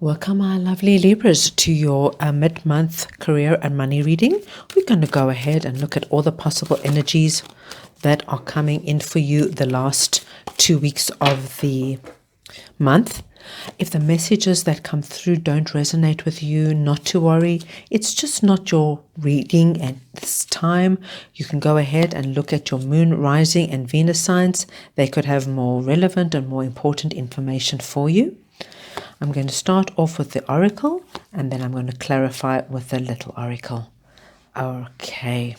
Welcome, my lovely Libras, to your mid-month career and money reading. We're going to go ahead and look at all the possible energies that are coming in for you the last 2 weeks of the month. If the messages that come through don't resonate with you, not to worry. It's just not your reading at this time. You can go ahead and look at your moon, rising, and Venus signs. They could have more relevant and more important information for you. I'm going to start off with the oracle, and then I'm going to clarify with the little oracle. Okay.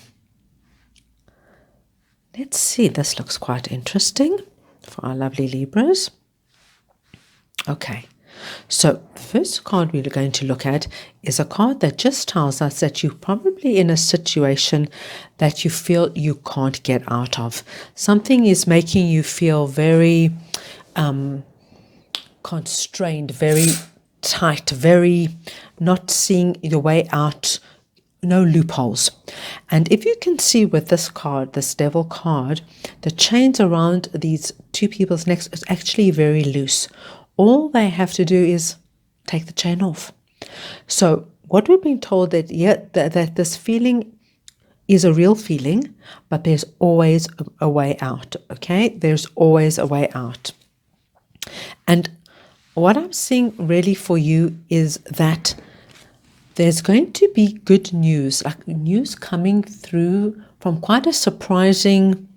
Let's see. This looks quite interesting for our lovely Libras. Okay. So the first card we're going to look at is a card that just tells us that you're probably in a situation that you feel you can't get out of. Something is making you feel very constrained, very tight, very not seeing your way out, no loopholes. And if you can see with this card, this devil card, the chains around these two people's necks is actually very loose. All they have to do is take the chain off. So what we've been told that that this feeling is a real feeling, but there's always a way out. Okay, there's always a way out. And what I'm seeing really for you is that there's going to be good news, like news coming through from quite a surprising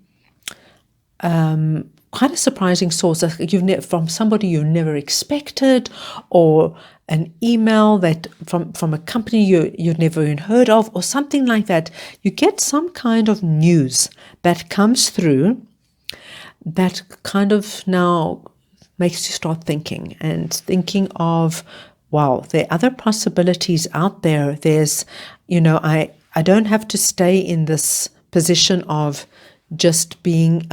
source, from somebody you never expected, or an email that from a company you'd never even heard of, or something like that. You get some kind of news that comes through that kind of now makes you start thinking of, wow, there are other possibilities out there. There's, I don't have to stay in this position of just being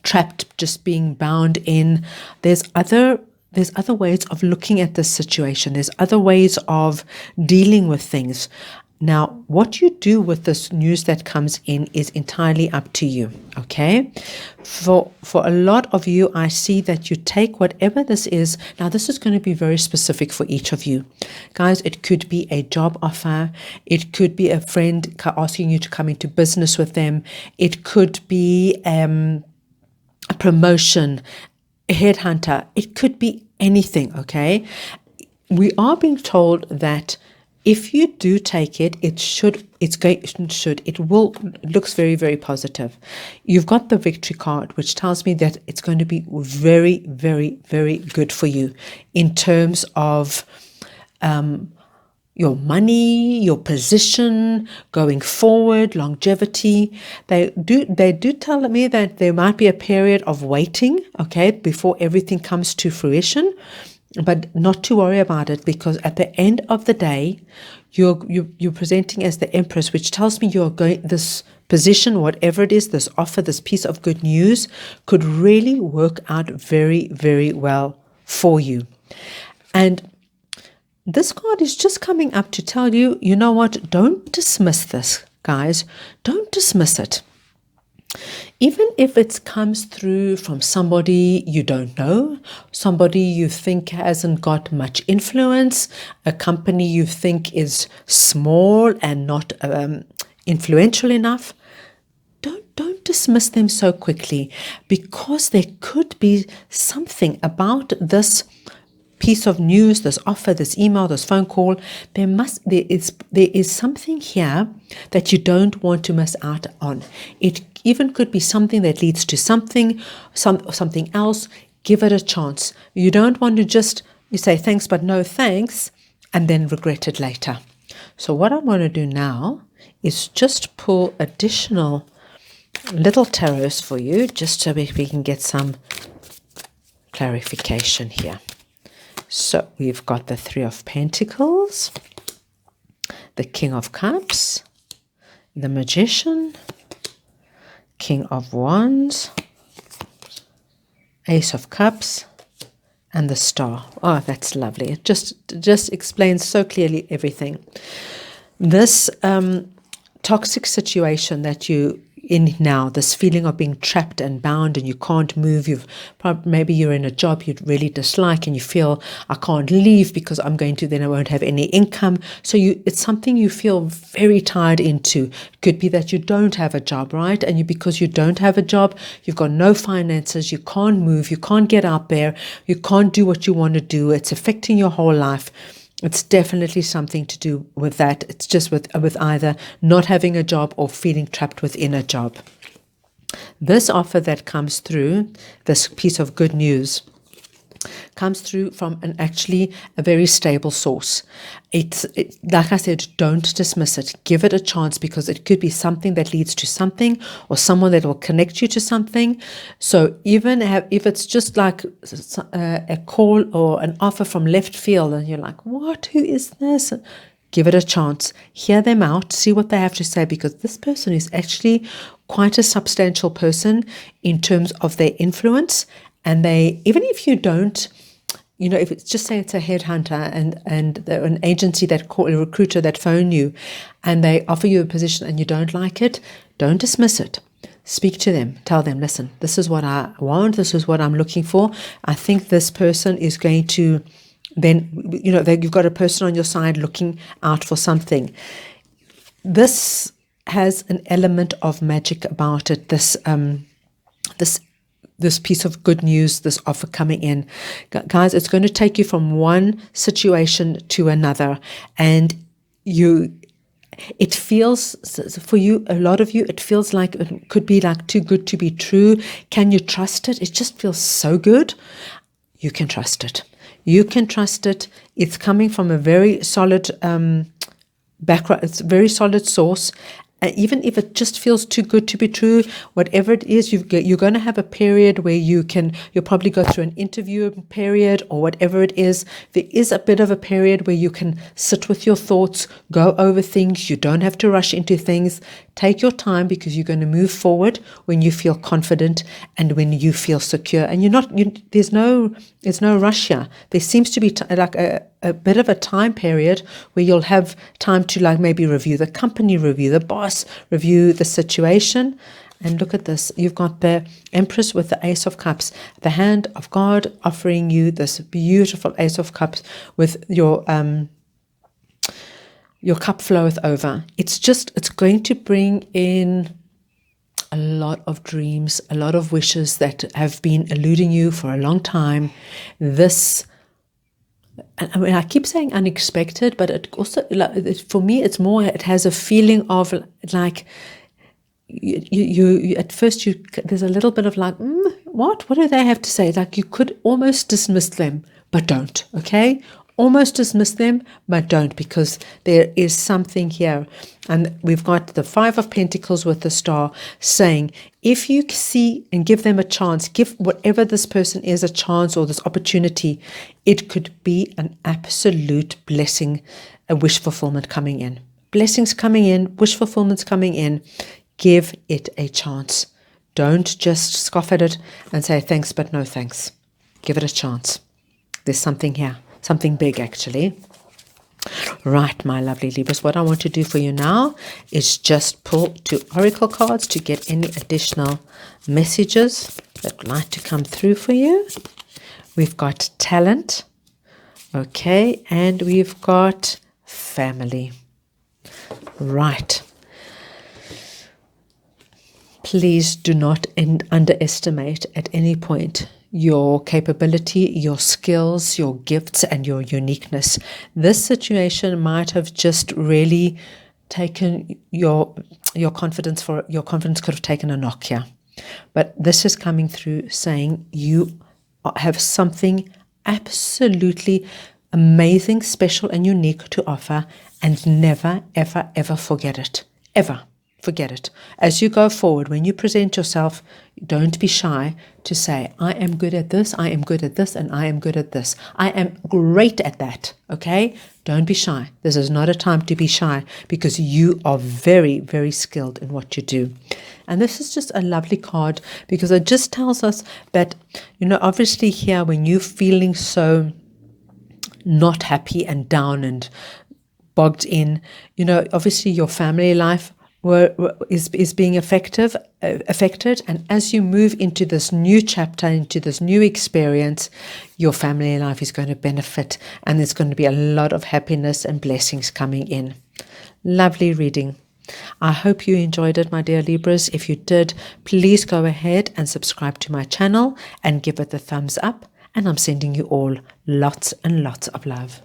trapped, just being bound in. There's other ways of looking at this situation. There's other ways of dealing with things. Now, what you do with this news that comes in is entirely up to you, okay? For a lot of you, I see that you take whatever this is. Now, this is going to be very specific for each of you. Guys, it could be a job offer. It could be a friend asking you to come into business with them. It could be a promotion, a headhunter. It could be anything, okay? We are being told that if you do take it, looks very, very positive. You've got the victory card, which tells me that it's going to be very, very, very good for you in terms of your money, your position, going forward, longevity. They do tell me that there might be a period of waiting, okay, before everything comes to fruition. But not to worry about it, because at the end of the day, you're presenting as the Empress, which tells me you're going, this position, whatever it is, this offer, this piece of good news could really work out very, very well for you. And this card is just coming up to tell you, you know what, don't dismiss this, guys. Don't dismiss it. Even if it comes through from somebody you don't know, somebody you think hasn't got much influence, a company you think is small and not influential enough, don't dismiss them so quickly, because there could be something about this piece of news, this offer, this email, this phone call. There is something here that you don't want to miss out on. It even could be something that leads to something else. Give it a chance. You don't want to you say thanks but no thanks and then regret it later. So what I'm going to do now is just pull additional little tarots for you, just so we can get some clarification here. So we've got the Three of Pentacles, the King of Cups, the Magician, King of Wands, Ace of Cups, and the Star. Oh, that's lovely. It just explains so clearly everything. This toxic situation that you in now, this feeling of being trapped and bound and you can't move. Maybe you're in a job you really dislike and you feel, I can't leave because then I won't have any income. So it's something you feel very tied into. It could be that you don't have a job, right? And because you don't have a job, you've got no finances, you can't move, you can't get out there, you can't do what you want to do. It's affecting your whole life. It's definitely something to do with that. It's just with either not having a job or feeling trapped within a job. This offer that comes through, this piece of good news, comes through from actually a very stable source. It's like I said, don't dismiss it. Give it a chance, because it could be something that leads to something, or someone that will connect you to something. So even if it's just like a call or an offer from left field and you're like, what, who is this? Give it a chance. Hear them out. See what they have to say, because this person is actually quite a substantial person in terms of their influence. And even if you don't, if it's just say it's a headhunter and an agency a recruiter that phone you and they offer you a position and you don't like it, don't dismiss it. Speak to them. Tell them, listen, this is what I want. This is what I'm looking for. I think this person is going to then, you've got a person on your side looking out for something. This has an element of magic about it. This piece of good news, this offer coming in. Guys, it's going to take you from one situation to another. And it feels, for you, a lot of you, it feels like it could be like too good to be true. Can you trust it? It just feels so good. You can trust it. You can trust it. It's coming from a very solid background. It's a very solid source. Even if it just feels too good to be true, whatever it is, you're going to have a period where you'll probably go through an interview period or whatever it is. There is a bit of a period where you can sit with your thoughts, go over things. You don't have to rush into things. Take your time, because you're going to move forward when you feel confident and when you feel secure. And there's no rush here. There seems to be like a bit of a time period where you'll have time to like maybe review the company, review the boss, review the situation. And look at this. You've got the Empress with the Ace of Cups, the hand of God offering you this beautiful Ace of Cups with your cup floweth over. It's going to bring in a lot of dreams, a lot of wishes that have been eluding you for a long time. I keep saying unexpected, but it also, for me, it's more, it has a feeling of like, you at first, there's a little bit of like, what do they have to say? Like you could almost dismiss them, but don't, okay? Almost dismiss them, but don't, because there is something here. And we've got the Five of Pentacles with the Star saying, if you see and give them a chance, give whatever this person is a chance or this opportunity, it could be an absolute blessing, a wish fulfillment coming in. Blessings coming in, wish fulfillments coming in. Give it a chance. Don't just scoff at it and say thanks, but no thanks. Give it a chance. There's something here. Something big, actually. Right, my lovely Libras, what I want to do for you now is just pull 2 oracle cards to get any additional messages that would like to come through for you. We've got talent, okay, and we've got family. Right. Please do not underestimate at any point your capability, your skills, your gifts, and your uniqueness. This situation might have just really taken your confidence could have taken a knock here. But this is coming through saying you have something absolutely amazing, special, and unique to offer, and never, ever, ever forget it. Ever. Forget it. As you go forward, when you present yourself, don't be shy to say, I am good at this, I am good at this, and I am good at this. I am great at that, okay? Don't be shy. This is not a time to be shy, because you are very, very skilled in what you do. And this is just a lovely card, because it just tells us that, obviously here, when you're feeling so not happy and down and bogged in, obviously your family life is being affected, and as you move into this new chapter, into this new experience, your family life is going to benefit, and there's going to be a lot of happiness and blessings coming in. Lovely reading. I hope you enjoyed it, my dear Libras. If you did, please go ahead and subscribe to my channel and give it a thumbs up, and I'm sending you all lots and lots of love.